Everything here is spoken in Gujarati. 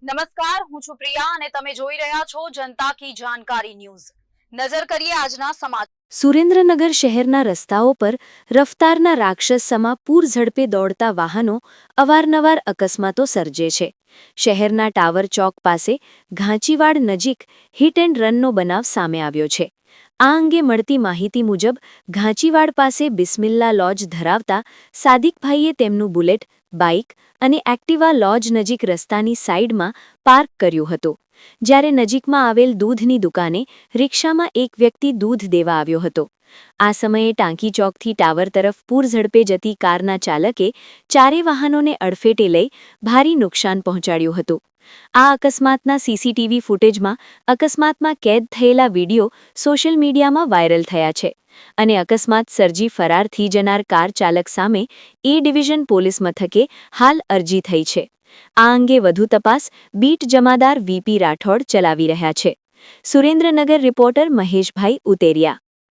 નમસ્કાર, હું છું પ્રિયા અને તમે જોઈ રહ્યા છો જનતા કી જાણકારી ન્યૂઝ। નજર કરીએ આજના સમાચાર। સુરેન્દ્રનગર શહેરના રસ્તાઓ પર રફતારના રાક્ષસ સમા પૂર ઝડપે દોડતા વાહનો અવારનવાર અકસ્માતો સર્જે છે। શહેરના ટાવર ચોક પાસે ઘાંચીવાડ નજીક હિટ એન્ડ રનનો બનાવ સામે આવ્યો છે। આ અંગે મળતી માહિતી મુજબ ઘાંચીવાડ પાસે બિસ્મિલ્લા લોજ ધરાવતા સાદિકભાઈએ તેમનું બુલેટ, બાઇક અને એક્ટિવા લોજ નજીક રસ્તાની સાઇડમાં પાર્ક કર્યું હતું। જ્યારે નજીકમાં આવેલ દૂધની દુકાને રિક્ષામાં એક વ્યક્તિ દૂધ દેવા આવ્યો હતો। આ સમયે ટાંકી ચોકથી ટાવર તરફ પૂર ઝડપે જતી કારના ચાલકે ચારે વાહનોને અડફેટે લઈ ભારે નુકસાન પહોંચાડ્યું હતું। આ અકસ્માતના સીસીટીવી ફૂટેજમાં અકસ્માતમાં કેદ થયેલા વિડીયો સોશિયલ મીડિયામાં વાયરલ થયા છે અને અકસ્માત સર્જી ફરાર થઈ જનાર કાર ચાલક સામે એ ડિવિઝન પોલીસ મથકે હાલ અરજી થઈ છે। આ અંગે વધુ તપાસ બીટ જમાદાર વીપી રાઠોડ ચલાવી રહ્યા છે। સુરેન્દ્રનગર રિપોર્ટર મહેશભાઈ ઉતેરિયા।